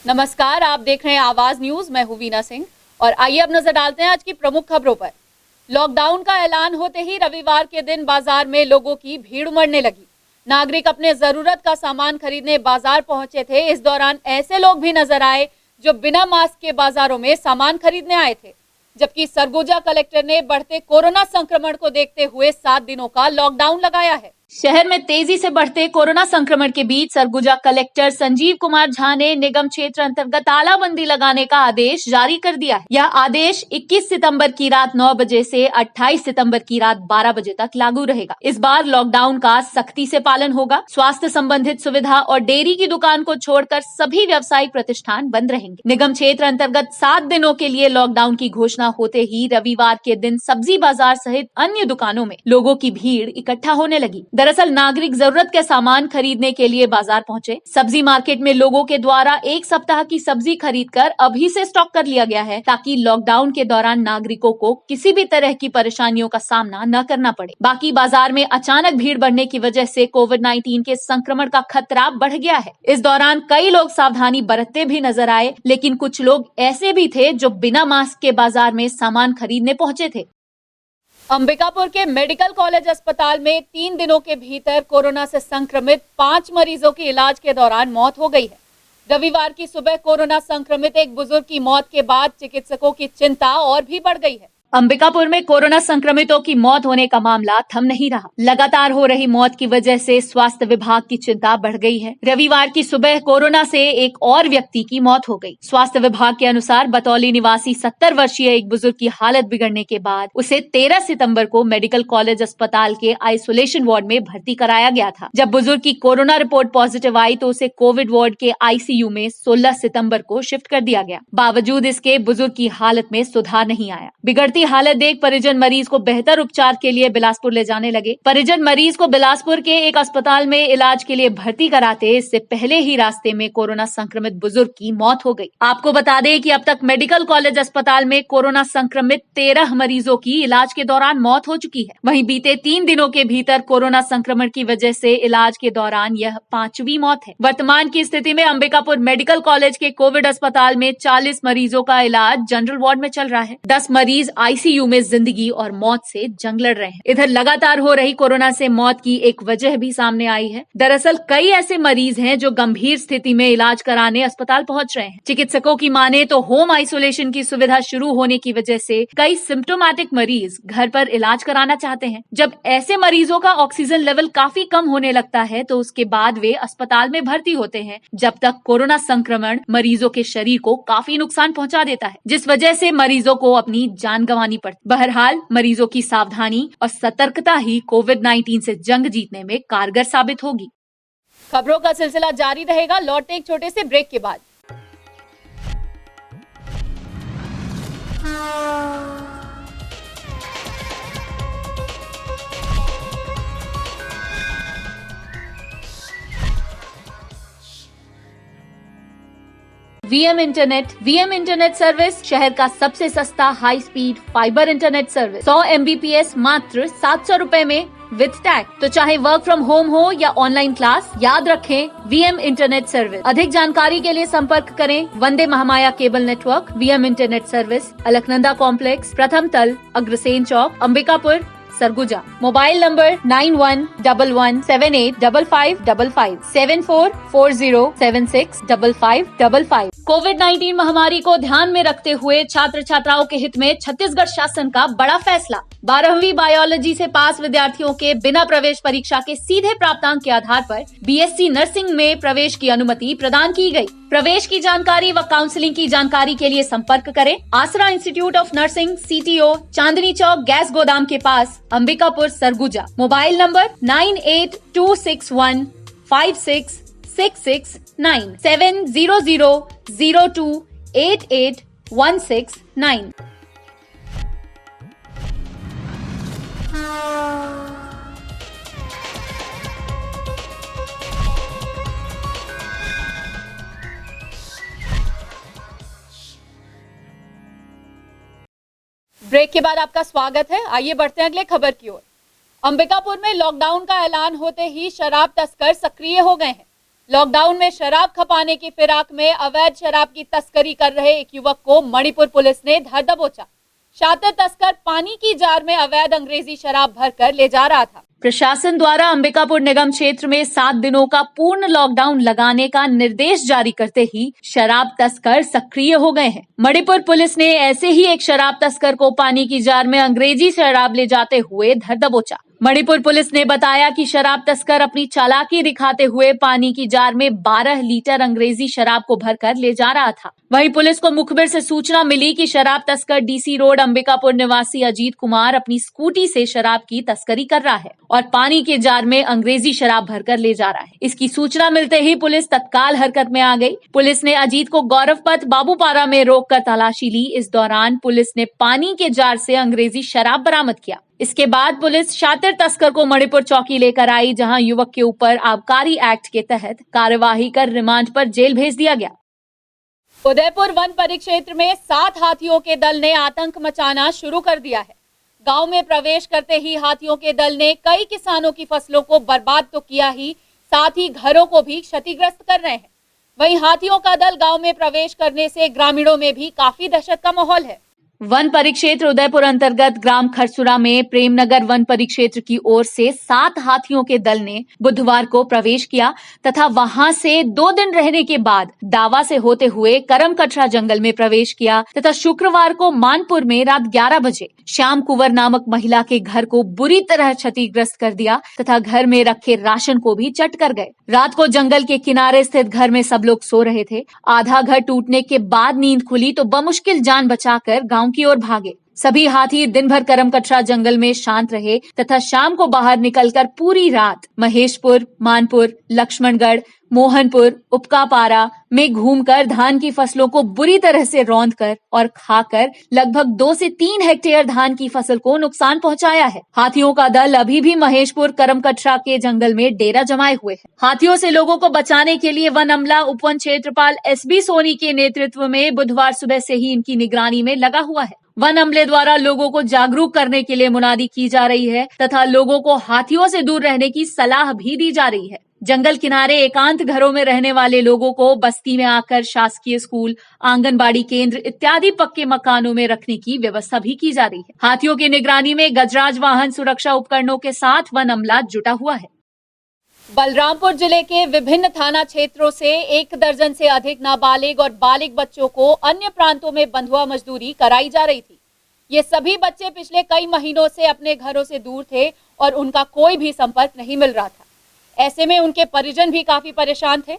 नमस्कार, आप देख रहे हैं आवाज न्यूज। मैं हूं वीना सिंह और आइए अब नजर डालते हैं आज की प्रमुख खबरों पर। लॉकडाउन का ऐलान होते ही रविवार के दिन बाजार में लोगों की भीड़ उमड़ने लगी। नागरिक अपने जरूरत का सामान खरीदने बाजार पहुंचे थे। इस दौरान ऐसे लोग भी नजर आए जो बिना मास्क के बाजारों में सामान खरीदने आए थे। जबकि सरगुजा कलेक्टर ने बढ़ते कोरोना संक्रमण को देखते हुए 7 दिनों का लॉकडाउन लगाया है। शहर में तेजी से बढ़ते कोरोना संक्रमण के बीच सरगुजा कलेक्टर संजीव कुमार झा ने निगम क्षेत्र अंतर्गत तालाबंदी लगाने का आदेश जारी कर दिया है। यह आदेश 21 सितंबर की रात 9 बजे से 28 सितंबर की रात 12 बजे तक लागू रहेगा। इस बार लॉकडाउन का सख्ती से पालन होगा। स्वास्थ्य संबंधित सुविधा और डेयरी की दुकान को छोड़कर सभी व्यावसायिक प्रतिष्ठान बंद रहेंगे। निगम क्षेत्र अंतर्गत 7 दिनों के लिए लॉकडाउन की घोषणा होते ही रविवार के दिन सब्जी बाजार सहित अन्य दुकानों में लोगों की भीड़ इकट्ठा होने लगी। दरअसल नागरिक जरूरत के सामान खरीदने के लिए बाजार पहुंचे। सब्जी मार्केट में लोगों के द्वारा 1 सप्ताह की सब्जी खरीदकर अभी से स्टॉक कर लिया गया है ताकि लॉकडाउन के दौरान नागरिकों को किसी भी तरह की परेशानियों का सामना न करना पड़े। बाकी बाजार में अचानक भीड़ बढ़ने की वजह से कोविड-19 के संक्रमण का खतरा बढ़ गया है। इस दौरान कई लोग सावधानी बरतते भी नजर आए, लेकिन कुछ लोग ऐसे भी थे जो बिना मास्क के बाजार में सामान खरीदने पहुंचे थे। अंबिकापुर के मेडिकल कॉलेज अस्पताल में 3 दिनों के भीतर कोरोना से संक्रमित 5 मरीजों की इलाज के दौरान मौत हो गई है। रविवार की सुबह कोरोना संक्रमित एक बुजुर्ग की मौत के बाद चिकित्सकों की चिंता और भी बढ़ गई है। अंबिकापुर में कोरोना संक्रमितों की मौत होने का मामला थम नहीं रहा। लगातार हो रही मौत की वजह से स्वास्थ्य विभाग की चिंता बढ़ गई है। रविवार की सुबह कोरोना से एक और व्यक्ति की मौत हो गई। स्वास्थ्य विभाग के अनुसार बतौली निवासी 70 वर्षीय एक बुजुर्ग की हालत बिगड़ने के बाद उसे 13 सितंबर को मेडिकल कॉलेज अस्पताल के आइसोलेशन वार्ड में भर्ती कराया गया था। जब बुजुर्ग की कोरोना रिपोर्ट पॉजिटिव आई तो उसे कोविड वार्ड के आईसीयू में 16 सितंबर को शिफ्ट कर दिया गया। बावजूद इसके बुजुर्ग की हालत में सुधार नहीं आया। बिगड़ती हालत देख परिजन मरीज को बेहतर उपचार के लिए बिलासपुर ले जाने लगे। परिजन मरीज को बिलासपुर के एक अस्पताल में इलाज के लिए भर्ती कराते इससे पहले ही रास्ते में कोरोना संक्रमित बुजुर्ग की मौत हो गई। आपको बता दें कि अब तक मेडिकल कॉलेज अस्पताल में कोरोना संक्रमित 13 मरीजों की इलाज के दौरान मौत हो चुकी है। वहीं बीते 3 दिनों के भीतर कोरोना संक्रमण की वजह से इलाज के दौरान यह 5वीं मौत है। वर्तमान की स्थिति में अंबिकापुर मेडिकल कॉलेज के कोविड अस्पताल में 40 मरीजों का इलाज जनरल वार्ड में चल रहा है। 10 मरीज आईसीयू में जिंदगी और मौत से जंग लड़ रहे हैं। इधर लगातार हो रही कोरोना से मौत की एक वजह भी सामने आई है। दरअसल कई ऐसे मरीज हैं जो गंभीर स्थिति में इलाज कराने अस्पताल पहुंच रहे हैं। चिकित्सकों की माने तो होम आइसोलेशन की सुविधा शुरू होने की वजह से कई सिम्टोमेटिक मरीज घर पर इलाज कराना चाहते हैं। जब ऐसे मरीजों का ऑक्सीजन लेवल काफी कम होने लगता है तो उसके बाद वे अस्पताल में भर्ती होते हैं, जब तक कोरोना संक्रमण मरीजों के शरीर को काफी नुकसान पहुंचा देता है, जिस वजह से मरीजों को अपनी जान गंवानी पड़ती। बहरहाल मरीजों की सावधानी और सतर्कता ही कोविड-19 से जंग जीतने में कारगर साबित होगी। खबरों का सिलसिला जारी रहेगा। लौटते एक छोटे से ब्रेक के बाद। वीएम इंटरनेट सर्विस शहर का सबसे सस्ता high speed fibre internet service. 100 MBPS मात्र 700 रुपए में विद टैग। तो चाहे वर्क फ्रॉम होम हो या ऑनलाइन क्लास, याद रखें वीएम इंटरनेट सर्विस। अधिक जानकारी के लिए संपर्क करें Vande Mahamaya cable network. VM internet service, Alaknanda complex, प्रथम तल, अग्रसेन चौक, अंबिकापुर, सरगुजा। Mobile number 9111785555 7440765555। कोविड-19 महामारी को ध्यान में रखते हुए छात्र छात्राओं के हित में छत्तीसगढ़ शासन का बड़ा फैसला। 12वीं बायोलॉजी से पास विद्यार्थियों के बिना प्रवेश परीक्षा के सीधे प्राप्तांक के आधार पर बीएससी नर्सिंग में प्रवेश की अनुमति प्रदान की गई। प्रवेश की जानकारी व काउंसलिंग की जानकारी के लिए संपर्क करें Aasra institute of nursing, CTO, Chandni Chowk, gas गोदाम के पास, Ambikapur, Surguja. Mobile number 9826156669 70002881669। Break के बाद आपका स्वागत है। आइए बढ़ते हैं अगले खबर की ओर। अंबिकापुर में लॉकडाउन का ऐलान होते ही शराब तस्कर सक्रिय हो गए हैं। लॉकडाउन में शराब खपाने की फिराक में अवैध शराब की तस्करी कर रहे एक युवक को मणिपुर पुलिस ने धर दबोचा। शातिर तस्कर पानी की जार में अवैध अंग्रेजी शराब भरकर ले जा रहा था। प्रशासन द्वारा अंबिकापुर निगम क्षेत्र में 7 दिनों का पूर्ण लॉकडाउन लगाने का निर्देश जारी करते ही शराब तस्कर सक्रिय हो गए हैं। मणिपुर पुलिस ने ऐसे ही एक शराब तस्कर को पानी की जार में अंग्रेजी शराब ले जाते हुए धर दबोचा। मणिपुर पुलिस ने बताया कि शराब तस्कर अपनी चालाकी दिखाते हुए पानी की जार में 12 लीटर अंग्रेजी शराब को भरकर ले जा रहा था। वहीं पुलिस को मुखबिर से सूचना मिली कि शराब तस्कर डीसी रोड अंबिकापुर निवासी अजीत कुमार अपनी स्कूटी से शराब की तस्करी कर रहा है और पानी के जार में अंग्रेजी शराब भरकर ले जा रहा है। इसकी सूचना मिलते ही पुलिस तत्काल हरकत में आ गई। पुलिस ने अजीत को गौरव पथ बाबूपारा में रोककर तलाशी ली। इस दौरान पुलिस ने पानी के जार से अंग्रेजी शराब बरामद किया। इसके बाद पुलिस शातिर तस्कर को मणिपुर चौकी लेकर आई, जहां युवक के ऊपर आबकारी एक्ट के तहत कार्यवाही कर रिमांड पर जेल भेज दिया गया। उदयपुर वन परिक्षेत्र में 7 हाथियों के दल ने आतंक मचाना शुरू कर दिया है। गांव में प्रवेश करते ही हाथियों के दल ने कई किसानों की फसलों को बर्बाद तो किया ही, साथ ही घरों को भी क्षतिग्रस्त कर रहे हैं। वहीं हाथियों का दल गांव में प्रवेश करने से ग्रामीणों में भी काफी दहशत का माहौल है। वन परिक्षेत्र उदयपुर अंतर्गत ग्राम खरसुरा में प्रेमनगर वन परिक्षेत्र की ओर से 7 हाथियों के दल ने बुधवार को प्रवेश किया तथा वहां से 2 दिन रहने के बाद दावा से होते हुए करमकटरा जंगल में प्रवेश किया तथा शुक्रवार को मानपुर में रात 11 बजे श्याम कुंवर नामक महिला के घर को बुरी तरह क्षतिग्रस्त कर दिया तथा घर में रखे राशन को भी चट कर गए। रात को जंगल के किनारे स्थित घर में सब लोग सो रहे थे। आधा घर टूटने के बाद नींद खुली तो बमुश्किल जान बचाकर गांव की ओर भागे। सभी हाथी दिन भर करमकटरा जंगल में शांत रहे तथा शाम को बाहर निकलकर पूरी रात महेशपुर, मानपुर, लक्ष्मणगढ़, मोहनपुर, उपकापारा में घूमकर धान की फसलों को बुरी तरह से रौंदकर और खाकर लगभग 2 से 3 हेक्टेयर धान की फसल को नुकसान पहुंचाया है। हाथियों का दल अभी भी महेशपुर करमकटरा के जंगल में डेरा जमाए हुए है। हाथियों से लोगों को बचाने के लिए वन अमला उपवन क्षेत्रपाल SB सोनी के नेतृत्व में बुधवार सुबह से ही इनकी निगरानी में लगा हुआ है। वन अमले द्वारा लोगों को जागरूक करने के लिए मुनादी की जा रही है तथा लोगों को हाथियों से दूर रहने की सलाह भी दी जा रही है। जंगल किनारे एकांत घरों में रहने वाले लोगों को बस्ती में आकर शासकीय स्कूल, आंगनबाड़ी केंद्र इत्यादि पक्के मकानों में रखने की व्यवस्था भी की जा रही है। हाथियों की निगरानी में गजराज वाहन सुरक्षा उपकरणों के साथ वन अमला जुटा हुआ है। बलरामपुर जिले के विभिन्न थाना क्षेत्रों से 1 दर्जन से अधिक नाबालिग और बालिग बच्चों को अन्य प्रांतों में बंधुआ मजदूरी कराई जा रही थी। ये सभी बच्चे पिछले कई महीनों से अपने घरों से दूर थे और उनका कोई भी संपर्क नहीं मिल रहा था। ऐसे में उनके परिजन भी काफी परेशान थे।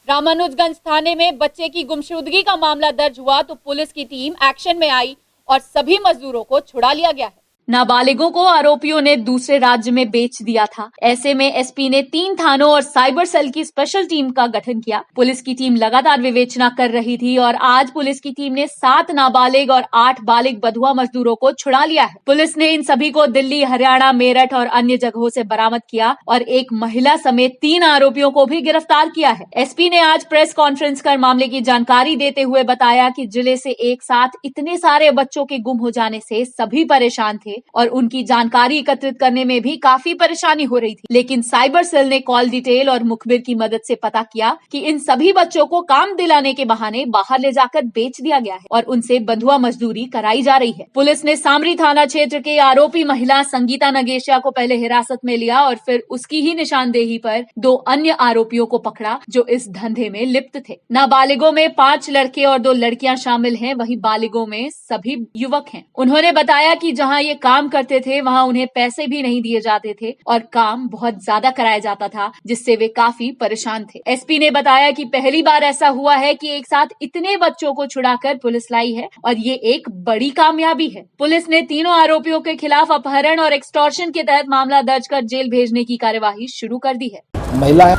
रामानुजगंज थाने में बच्चे की गुमशुदगी का मामला दर्ज हुआ तो पुलिस की टीम एक्शन में आई और सभी मजदूरों को छुड़ा लिया गया है। नाबालिगों को आरोपियों ने दूसरे राज्य में बेच दिया था। ऐसे में एसपी ने 3 थानों और साइबर सेल की स्पेशल टीम का गठन किया। पुलिस की टीम लगातार विवेचना कर रही थी और आज पुलिस की टीम ने 7 नाबालिग और 8 बालिग बंधुआ मजदूरों को छुड़ा लिया है। पुलिस ने इन सभी को दिल्ली, हरियाणा, मेरठ और अन्य जगहों से बरामद किया और एक महिला समेत 3 आरोपियों को भी गिरफ्तार किया है। एसपी ने आज प्रेस कॉन्फ्रेंस कर मामले की जानकारी देते हुए बताया कि जिले से एक साथ इतने सारे बच्चों के गुम हो जाने से सभी परेशान थे और उनकी जानकारी एकत्रित करने में भी काफी परेशानी हो रही थी। लेकिन साइबर सेल ने कॉल डिटेल और मुखबिर की मदद से पता किया कि इन सभी बच्चों को काम दिलाने के बहाने बाहर ले जाकर बेच दिया गया है और उनसे बंधुआ मजदूरी कराई जा रही है। पुलिस ने सामरी थाना क्षेत्र के आरोपी महिला संगीता नगेशिया को पहले हिरासत में लिया और फिर उसकी ही निशानदेही पर 2 अन्य आरोपियों को पकड़ा जो इस धंधे में लिप्त थे। नाबालिगों में 5 लड़के और 2 लड़कियां शामिल हैं, वहीं बालिगों में सभी युवक हैं। उन्होंने बताया कि जहां ये काम करते थे वहां उन्हें पैसे भी नहीं दिए जाते थे और काम बहुत ज्यादा कराया जाता था, जिससे वे काफी परेशान थे। एसपी ने बताया कि पहली बार ऐसा हुआ है कि एक साथ इतने बच्चों को छुड़ाकर पुलिस लाई है और ये एक बड़ी कामयाबी है। पुलिस ने तीनों आरोपियों के खिलाफ अपहरण और एक्सटॉर्शन के तहत मामला दर्ज कर जेल भेजने की कार्यवाही शुरू कर दी है। महिलाएं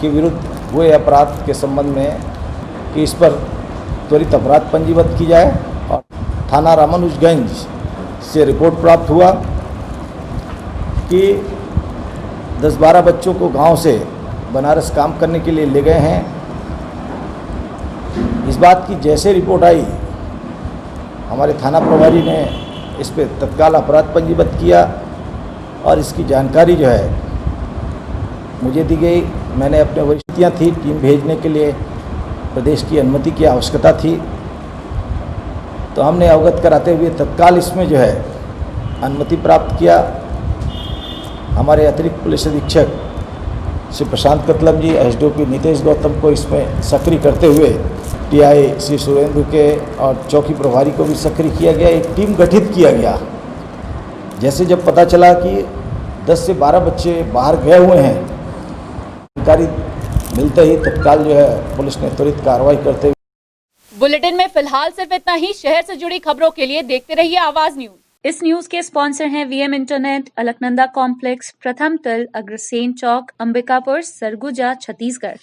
के विरुद्ध हुए अपराध के संबंध में कि इस पर त्वरित अपराध पंजीबद्ध की जाए और थाना रामानुजगंज से रिपोर्ट प्राप्त हुआ कि 10-12 बच्चों को गांव से बनारस काम करने के लिए ले गए हैं। इस बात की जैसे रिपोर्ट आई, हमारे थाना प्रभारी ने इस पर तत्काल अपराध पंजीबद्ध किया और इसकी जानकारी जो है मुझे दी गई। मैंने अपने वरिष्ठ परिस्थितियां थी, टीम भेजने के लिए प्रदेश की अनुमति की आवश्यकता थी, तो हमने अवगत कराते हुए तत्काल इसमें जो है अनुमति प्राप्त किया। हमारे अतिरिक्त पुलिस अधीक्षक श्री प्रशांत कतलम जी, एसडीओपी नितेश गौतम को इसमें सक्रिय करते हुए टीआई श्री सुरेंद्र के और चौकी प्रभारी को भी सक्रिय किया गया। एक टीम गठित किया गया। जैसे जब पता चला कि 10 से 12 बच्चे बाहर गए हुए हैं, जानकारी मिलते ही तत्काल जो है पुलिस ने त्वरित कार्रवाई करते हुए। बुलेटिन में फिलहाल सिर्फ इतना ही। शहर से जुड़ी खबरों के लिए देखते रहिए आवाज न्यूज। इस न्यूज के स्पॉन्सर हैं वीएम इंटरनेट, अलकनंदा कॉम्प्लेक्स, प्रथम तल, अग्रसेन चौक, अंबिकापुर, सरगुजा, छत्तीसगढ़।